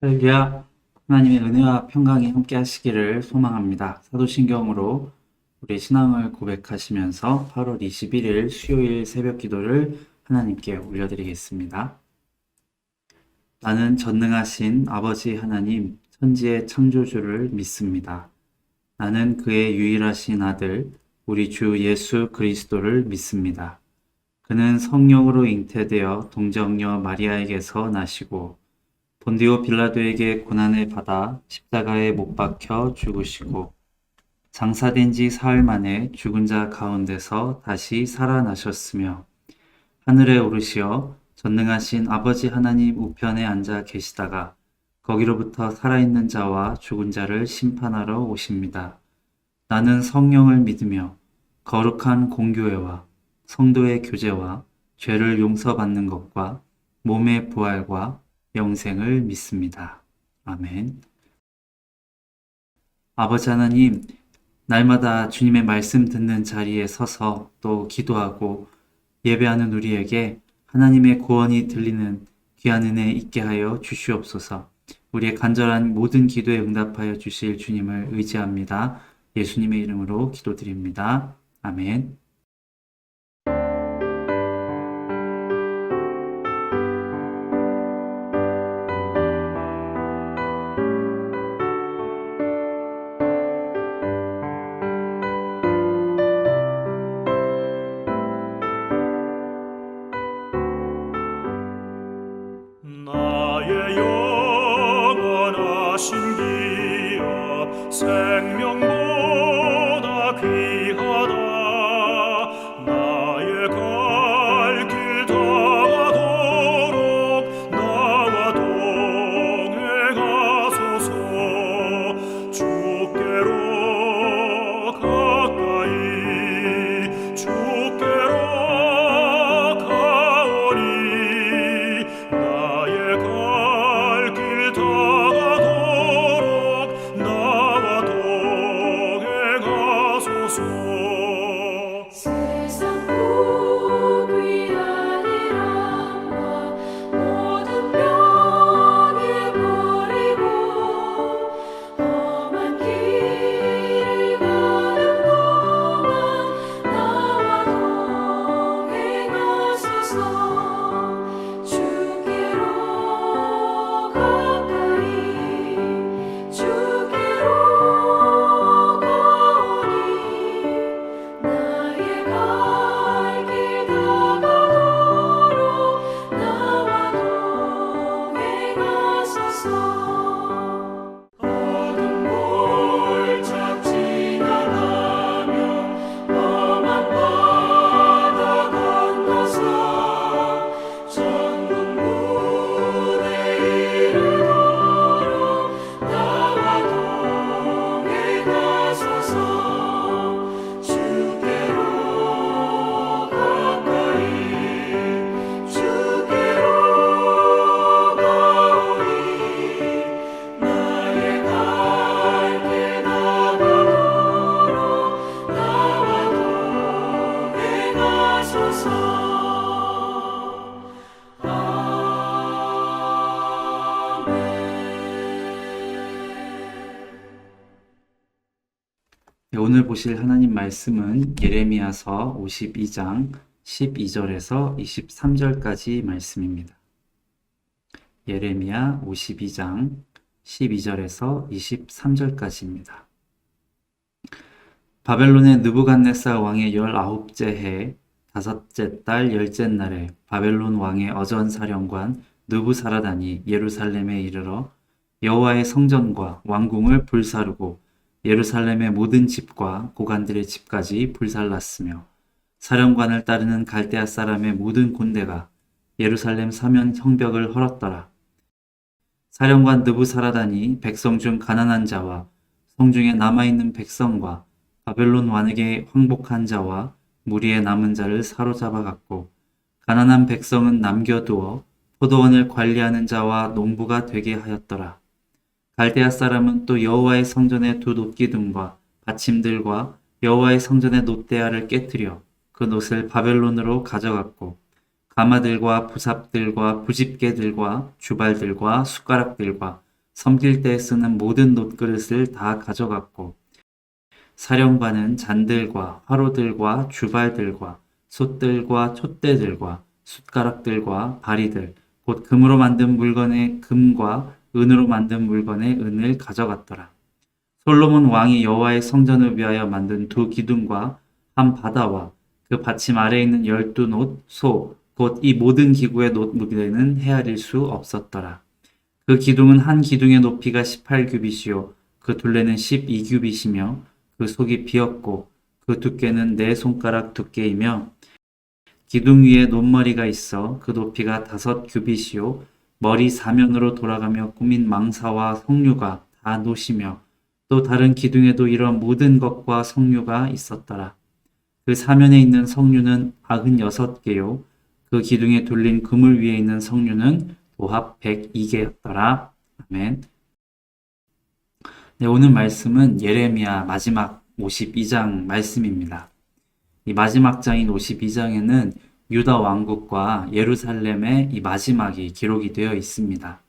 할렐루야. 하나님의 은혜와 평강이 함께 하시기를 소망합니다. 사도신경으로 우리 신앙을 고백하시면서 8월 21일 수요일 새벽 기도를 하나님께 올려드리겠습니다. 나는 전능하신 아버지 하나님, 천지의 창조주를 믿습니다. 나는 그의 유일하신 아들, 우리 주 예수 그리스도를 믿습니다. 그는 성령으로 잉태되어 동정녀 마리아에게서 나시고 본디오 빌라도에게 고난을 받아 십자가에 못 박혀 죽으시고 장사된 지 사흘 만에 죽은 자 가운데서 다시 살아나셨으며 하늘에 오르시어 전능하신 아버지 하나님 우편에 앉아 계시다가 거기로부터 살아있는 자와 죽은 자를 심판하러 오십니다. 나는 성령을 믿으며 거룩한 공교회와 성도의 교제와 죄를 용서받는 것과 몸의 부활과 영생을 믿습니다. 아멘. 아버지 하나님, 날마다 주님의 말씀 듣는 자리에 서서 또 기도하고 예배하는 우리에게 하나님의 구원이 들리는 귀한 은혜 있게 하여 주시옵소서. 우리의 간절한 모든 기도에 응답하여 주실 주님을 의지합니다. 예수님의 이름으로 기도드립니다. 아멘. 나의 영원하신 기업 생명보다 귀하다. 나의 갈 길 다가도록 나와 동행하소서. 주께로 가까이 주께로 가오니 나의 갈 길 다가도록 나와 동행하소서. 세상 복 위한 일함과 모든 병에 버리고 험한 길을 가는 동안 나와 동행하소서. 주께로 가까이 주께로 가오니 나의 갈 길 다가도록 나와 동행하소서. 어둠 골짝 지나가며 험한 바다 건너서 천국 문에 이르도록 나와 동행하소서. 주께로 가까이 주께로 가오니 나의 갈 길 다가도록 나와 동행하소서. 네, 오늘 보실 하나님 말씀은 예레미야서 52장 12절에서 23절까지 말씀입니다. 예레미야 52장 12절에서 23절까지입니다. 바벨론의 느부갓네살 왕의 19째 해 다섯째 달 열째 날에 바벨론 왕의 어전 사령관 느부사라단이 예루살렘에 이르러 여호와의 성전과 왕궁을 불사르고 예루살렘의 모든 집과 고관들의 집까지 불살랐으며 사령관을 따르는 갈대아 사람의 모든 군대가 예루살렘 서면 성벽을 헐었더라. 사령관 느부사라단이 백성 중 가난한 자와 성중에 남아있는 백성과 바벨론 왕에게 황복한 자와 무리에 남은 자를 사로잡아 갔고 가난한 백성은 남겨두어 포도원을 관리하는 자와 농부가 되게 하였더라. 갈대아 사람은 또 여호와의 성전의 두 놋기둥과 받침들과 여호와의 성전의 놋대야를 깨뜨려 그 놋을 바벨론으로 가져갔고 가마들과 부삽들과 부집개들과 주발들과 숟가락들과 섬길 때 쓰는 모든 놋그릇을 다 가져갔고 사령관은 잔들과 화로들과 주발들과 솥들과 촛대들과 숟가락들과 바리들 곧 금으로 만든 물건의 금과 은으로 만든 물건의 은을 가져갔더라. 솔로몬 왕이 여호와의 성전을 위하여 만든 두 기둥과 한 바다와 그 받침 아래에 있는 12 소, 곧 이 모든 기구의 놋 무게는 헤아릴 수 없었더라. 그 기둥은 한 기둥의 높이가 18규빗이요 그 둘레는 12규빗이며 그 속이 비었고 그 두께는 네 손가락 두께이며 기둥 위에 놋머리가 있어 그 높이가 5규빗이요 머리 사면으로 돌아가며 꾸민 망사와 석류가 다 놋이며 또 다른 기둥에도 이런 모든 것과 석류가 있었더라. 그 사면에 있는 석류는 96개요 그 기둥에 둘린 그물 위에 있는 석류는 도합 102개였더라. 아멘. 네, 오늘 말씀은 예레미야 마지막 52장 말씀입니다. 이 마지막 장인 52장에는 유다 왕국과 예루살렘의 이 마지막이 기록이 되어 있습니다.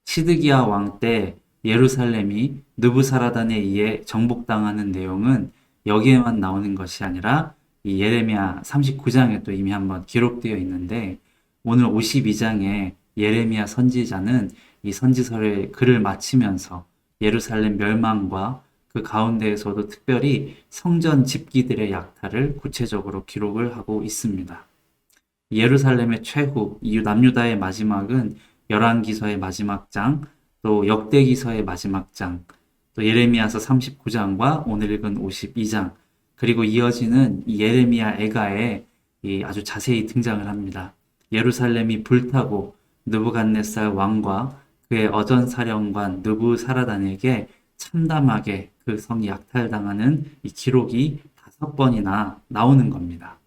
시드기야 왕 때 예루살렘이 느부사라단에 의해 정복당하는 내용은 여기에만 나오는 것이 아니라 이 예레미야 39장에 또 이미 한번 기록되어 있는데 오늘 52장에 예레미야 선지자는 이 선지서를 글을 마치면서 예루살렘 멸망과 그 가운데에서도 특별히 성전 집기들의 약탈을 구체적으로 기록을 하고 있습니다. 예루살렘의 최후, 남유다의 마지막은 열왕기서의 마지막 장, 또 역대기서의 마지막 장, 또 예레미야서 39장과 오늘 읽은 52장, 그리고 이어지는 이 예레미야 애가에 아주 자세히 등장을 합니다. 예루살렘이 불타고 느부갓네살 왕과 그의 어전사령관 느부사라단에게 참담하게 그 성이 약탈당하는 이 기록이 5번이나 나오는 겁니다.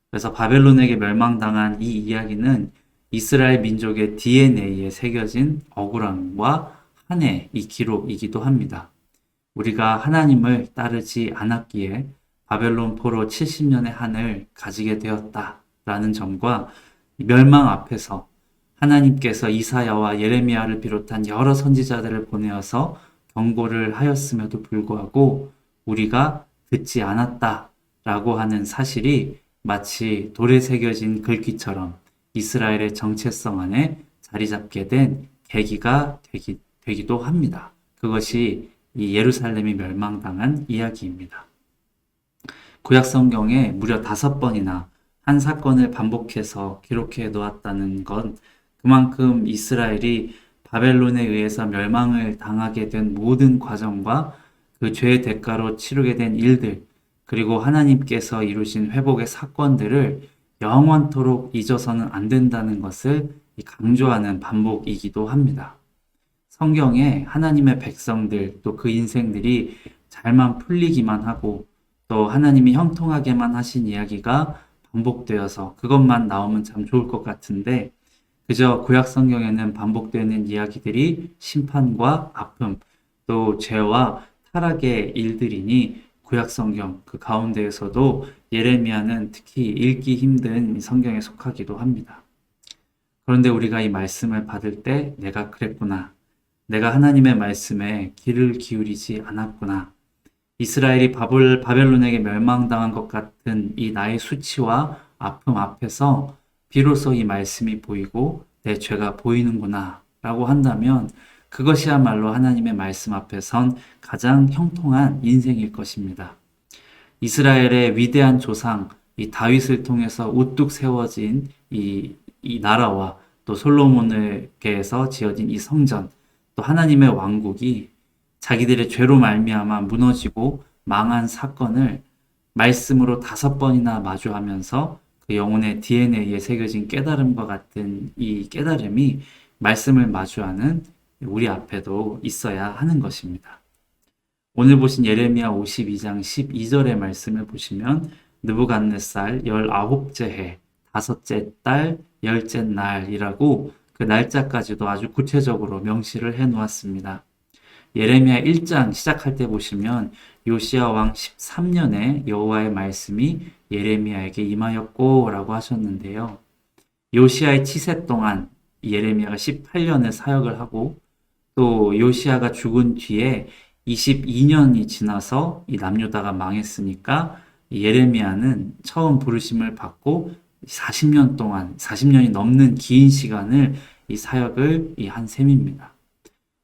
그래서 바벨론에게 멸망당한 이 이야기는 이스라엘 민족의 DNA에 새겨진 억울함과 한의 이 기록이기도 합니다. 우리가 하나님을 따르지 않았기에 바벨론 포로 70년의 한을 가지게 되었다라는 점과 멸망 앞에서 하나님께서 이사야와 예레미야를 비롯한 여러 선지자들을 보내어서 경고를 하였음에도 불구하고 우리가 듣지 않았다라고 하는 사실이 마치 돌에 새겨진 글귀처럼 이스라엘의 정체성 안에 자리 잡게 된 계기가 되기도 합니다. 그것이 이 예루살렘이 멸망당한 이야기입니다. 구약 성경에 무려 5번이나 한 사건을 반복해서 기록해 놓았다는 건 그만큼 이스라엘이 바벨론에 의해서 멸망을 당하게 된 모든 과정과 그 죄의 대가로 치르게 된 일들, 그리고 하나님께서 이루신 회복의 사건들을 영원토록 잊어서는 안 된다는 것을 강조하는 반복이기도 합니다. 성경에 하나님의 백성들, 또 그 인생들이 잘만 풀리기만 하고 또 하나님이 형통하게만 하신 이야기가 반복되어서 그것만 나오면 참 좋을 것 같은데 그저 구약 성경에는 반복되는 이야기들이 심판과 아픔, 또 죄와 타락의 일들이니 구약 성경 그 가운데에서도 예레미야는 특히 읽기 힘든 성경에 속하기도 합니다. 그런데 우리가 이 말씀을 받을 때 내가 그랬구나. 내가 하나님의 말씀에 귀를 기울이지 않았구나. 이스라엘이 바벨론에게 멸망당한 것 같은 이 나의 수치와 아픔 앞에서 비로소 이 말씀이 보이고 내 죄가 보이는구나 라고 한다면 그것이야말로 하나님의 말씀 앞에선 가장 형통한 인생일 것입니다. 이스라엘의 위대한 조상 이 다윗을 통해서 우뚝 세워진 이 나라와 또 솔로몬에게서 지어진 이 성전, 또 하나님의 왕국이 자기들의 죄로 말미암아 무너지고 망한 사건을 말씀으로 5번이나 마주하면서 그 영혼의 DNA에 새겨진 깨달음과 같은 이 깨달음이 말씀을 마주하는 우리 앞에도 있어야 하는 것입니다. 오늘 보신 예레미야 52장 12절의 말씀을 보시면 느부갓네살 19째 해 5째 달 10째 날이라고 그 날짜까지도 아주 구체적으로 명시를 해 놓았습니다. 예레미야 1장 시작할 때 보시면 요시야 왕 13년에 여호와의 말씀이 예레미야에게 임하였고 라고 하셨는데요. 요시야의 치세 동안 예레미야가 18년을 사역을 하고 또 요시아가 죽은 뒤에 22년이 지나서 이 남유다가 망했으니까 이 예레미야는 처음 부르심을 받고 40년 동안, 40년이 넘는 긴 시간을 이 사역을 한 셈입니다.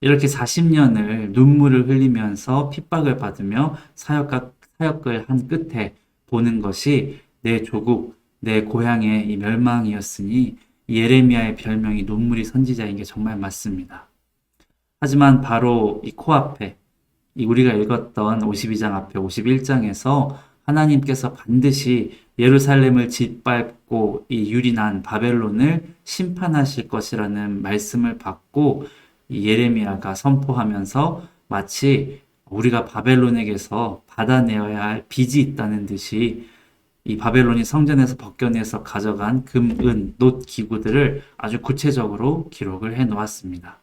이렇게 40년을 눈물을 흘리면서 핍박을 받으며 사역을 한 끝에 보는 것이 내 조국, 내 고향의 이 멸망이었으니 예레미야의 별명이 눈물이 선지자인 게 정말 맞습니다. 하지만 바로 이 코앞에 우리가 읽었던 52장 앞에 51장에서 하나님께서 반드시 예루살렘을 짓밟고 이 유린한 바벨론을 심판하실 것이라는 말씀을 받고 이 예레미야가 선포하면서 마치 우리가 바벨론에게서 받아내어야 할 빚이 있다는 듯이 이 바벨론이 성전에서 벗겨내서 가져간 금, 은, 놋 기구들을 아주 구체적으로 기록을 해 놓았습니다.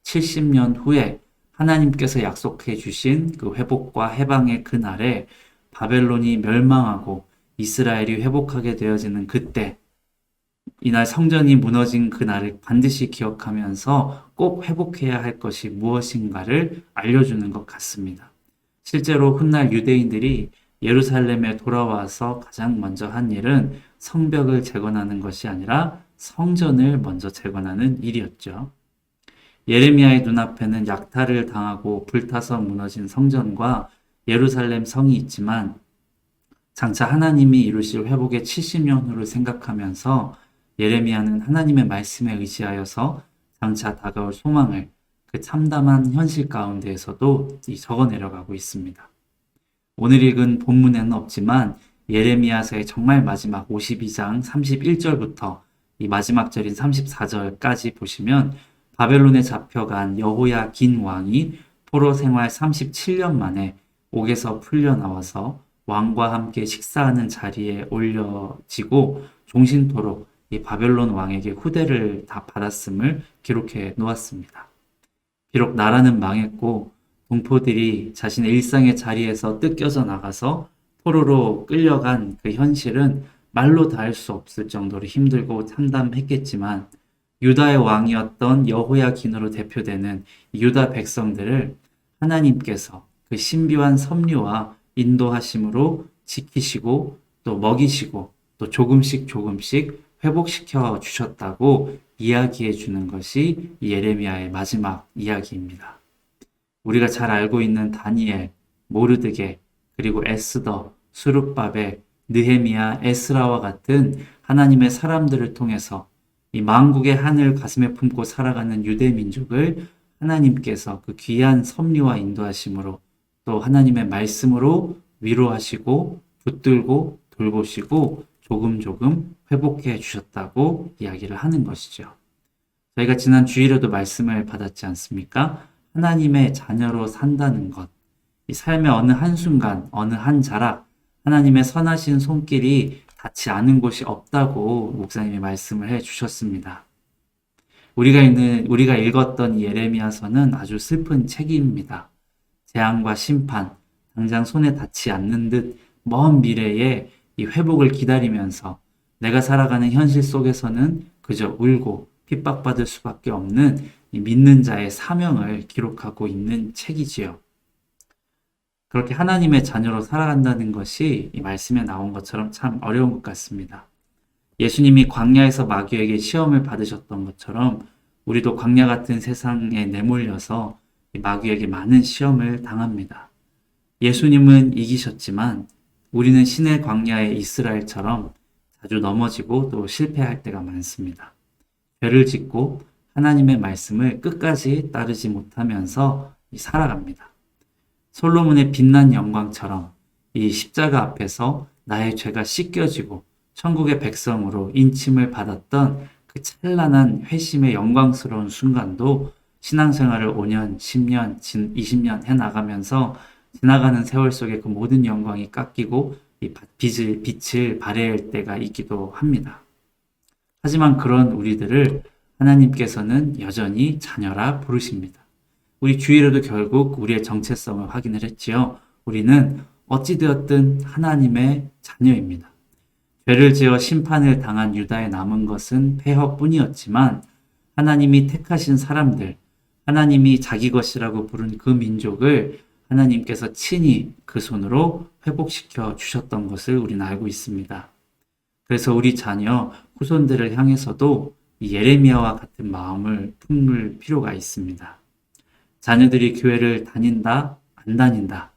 70년 후에 하나님께서 약속해 주신 그 회복과 해방의 그날에 바벨론이 멸망하고 이스라엘이 회복하게 되어지는 그때, 이날 성전이 무너진 그날을 반드시 기억하면서 꼭 회복해야 할 것이 무엇인가를 알려주는 것 같습니다. 실제로 훗날 유대인들이 예루살렘에 돌아와서 가장 먼저 한 일은 성벽을 재건하는 것이 아니라 성전을 먼저 재건하는 일이었죠. 예레미야의 눈앞에는 약탈을 당하고 불타서 무너진 성전과 예루살렘 성이 있지만 장차 하나님이 이루실 회복의 70년 후를 생각하면서 예레미야는 하나님의 말씀에 의지하여서 장차 다가올 소망을 그 참담한 현실 가운데에서도 적어 내려가고 있습니다. 오늘 읽은 본문에는 없지만 예레미야서의 정말 마지막 52장 31절부터 이 마지막 절인 34절까지 보시면 바벨론에 잡혀간 여호야긴 왕이 포로 생활 37년 만에 옥에서 풀려 나와서 왕과 함께 식사하는 자리에 올려지고 종신토록 이 바벨론 왕에게 후대를 다 받았음을 기록해 놓았습니다. 비록 나라는 망했고 동포들이 자신의 일상의 자리에서 뜯겨져 나가서 포로로 끌려간 그 현실은 말로 닿을 수 없을 정도로 힘들고 참담했겠지만 유다의 왕이었던 여호야긴으로 대표되는 유다 백성들을 하나님께서 그 신비한 섭리와 인도하심으로 지키시고 또 먹이시고 또 조금씩 회복시켜 주셨다고 이야기해 주는 것이 예레미야의 마지막 이야기입니다. 우리가 잘 알고 있는 다니엘, 모르드게, 그리고 에스더, 수룹바벨, 느헤미야, 에스라와 같은 하나님의 사람들을 통해서 이 만국의 한을 가슴에 품고 살아가는 유대 민족을 하나님께서 그 귀한 섭리와 인도하심으로 또 하나님의 말씀으로 위로하시고 붙들고 돌보시고 조금 회복해 주셨다고 이야기를 하는 것이죠. 저희가 지난 주일에도 말씀을 받았지 않습니까? 하나님의 자녀로 산다는 것, 이 삶의 어느 한순간, 어느 한 자락, 하나님의 선하신 손길이 닿지 않은 곳이 없다고 목사님이 말씀을 해 주셨습니다. 우리가 읽었던 이 예레미야서는 아주 슬픈 책입니다. 재앙과 심판, 당장 손에 닿지 않는 듯 먼 미래에 이 회복을 기다리면서 내가 살아가는 현실 속에서는 그저 울고 핍박받을 수밖에 없는 이 믿는 자의 사명을 기록하고 있는 책이지요. 그렇게 하나님의 자녀로 살아간다는 것이 이 말씀에 나온 것처럼 참 어려운 것 같습니다. 예수님이 광야에서 마귀에게 시험을 받으셨던 것처럼 우리도 광야 같은 세상에 내몰려서 이 마귀에게 많은 시험을 당합니다. 예수님은 이기셨지만 우리는 신의 광야의 이스라엘처럼 자주 넘어지고 또 실패할 때가 많습니다. 죄를 짓고 하나님의 말씀을 끝까지 따르지 못하면서 살아갑니다. 솔로몬의 빛난 영광처럼 이 십자가 앞에서 나의 죄가 씻겨지고 천국의 백성으로 인침을 받았던 그 찬란한 회심의 영광스러운 순간도 신앙생활을 5년, 10년, 20년 해나가면서 지나가는 세월 속에 그 모든 영광이 깎이고 이 빛을 발해할 때가 있기도 합니다. 하지만 그런 우리들을 하나님께서는 여전히 자녀라 부르십니다. 우리 주일에도 결국 우리의 정체성을 확인을 했지요. 우리는 어찌되었든 하나님의 자녀입니다. 죄를 지어 심판을 당한 유다에 남은 것은 폐허뿐이었지만 하나님이 택하신 사람들, 하나님이 자기 것이라고 부른 그 민족을 하나님께서 친히 그 손으로 회복시켜 주셨던 것을 우리는 알고 있습니다. 그래서 우리 자녀, 후손들을 향해서도 이 예레미야와 같은 마음을 품을 필요가 있습니다. 자녀들이 교회를 다닌다, 안 다닌다,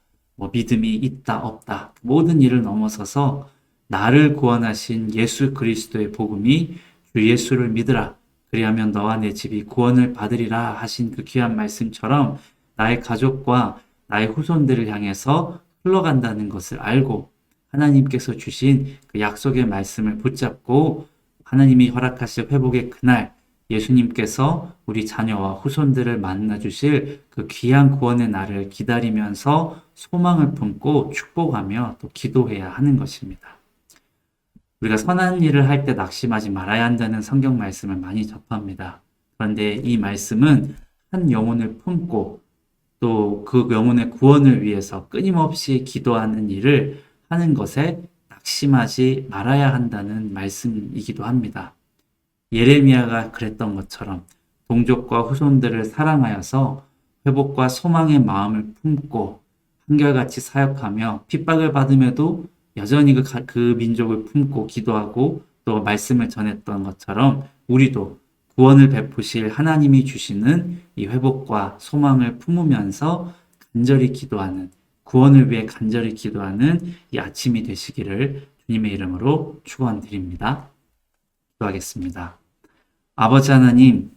믿음이 있다, 없다, 모든 일을 넘어서서 나를 구원하신 예수 그리스도의 복음이 주 예수를 믿으라. 그리하면 너와 내 집이 구원을 받으리라 하신 그 귀한 말씀처럼 나의 가족과 나의 후손들을 향해서 흘러간다는 것을 알고 하나님께서 주신 그 약속의 말씀을 붙잡고 하나님이 허락하실 회복의 그날 예수님께서 우리 자녀와 후손들을 만나 주실 그 귀한 구원의 날을 기다리면서 소망을 품고 축복하며 또 기도해야 하는 것입니다. 우리가 선한 일을 할 때 낙심하지 말아야 한다는 성경 말씀을 많이 접합니다. 그런데 이 말씀은 한 영혼을 품고 또 그 영혼의 구원을 위해서 끊임없이 기도하는 일을 하는 것에 낙심하지 말아야 한다는 말씀이기도 합니다. 예레미야가 그랬던 것처럼 동족과 후손들을 사랑하여서 회복과 소망의 마음을 품고 한결같이 사역하며 핍박을 받음에도 여전히 그 민족을 품고 기도하고 또 말씀을 전했던 것처럼 우리도 구원을 베푸실 하나님이 주시는 이 회복과 소망을 품으면서 간절히 기도하는 구원을 위해 간절히 기도하는 이 아침이 되시기를 주님의 이름으로 축원드립니다. 기도하겠습니다. 아버지 하나님,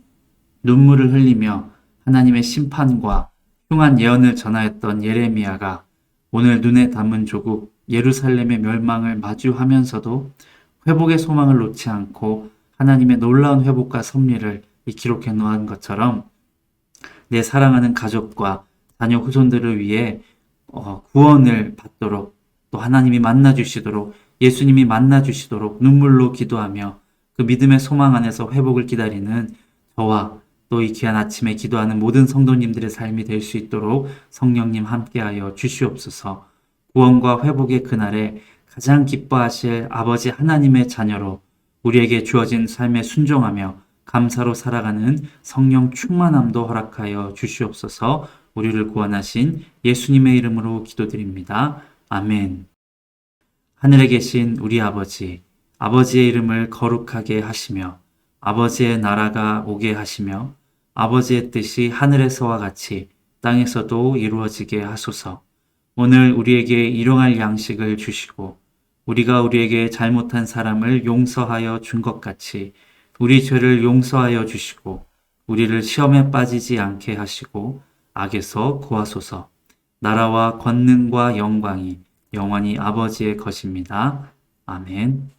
눈물을 흘리며 하나님의 심판과 흉한 예언을 전하였던 예레미야가 오늘 눈에 담은 조국 예루살렘의 멸망을 마주하면서도 회복의 소망을 놓지 않고 하나님의 놀라운 회복과 섭리를 기록해 놓은 것처럼 내 사랑하는 가족과 자녀 후손들을 위해 구원을 받도록 또 하나님이 만나 주시도록 예수님이 만나 주시도록 눈물로 기도하며 그 믿음의 소망 안에서 회복을 기다리는 저와 또 이 귀한 아침에 기도하는 모든 성도님들의 삶이 될 수 있도록 성령님 함께하여 주시옵소서. 구원과 회복의 그날에 가장 기뻐하실 아버지 하나님의 자녀로 우리에게 주어진 삶에 순종하며 감사로 살아가는 성령 충만함도 허락하여 주시옵소서. 우리를 구원하신 예수님의 이름으로 기도드립니다. 아멘. 하늘에 계신 우리 아버지, 아버지의 이름을 거룩하게 하시며 아버지의 나라가 오게 하시며 아버지의 뜻이 하늘에서와 같이 땅에서도 이루어지게 하소서. 오늘 우리에게 일용할 양식을 주시고 우리가 우리에게 잘못한 사람을 용서하여 준 것 같이 우리 죄를 용서하여 주시고 우리를 시험에 빠지지 않게 하시고 악에서 구하소서. 나라와 권능과 영광이 영원히 아버지의 것입니다. 아멘.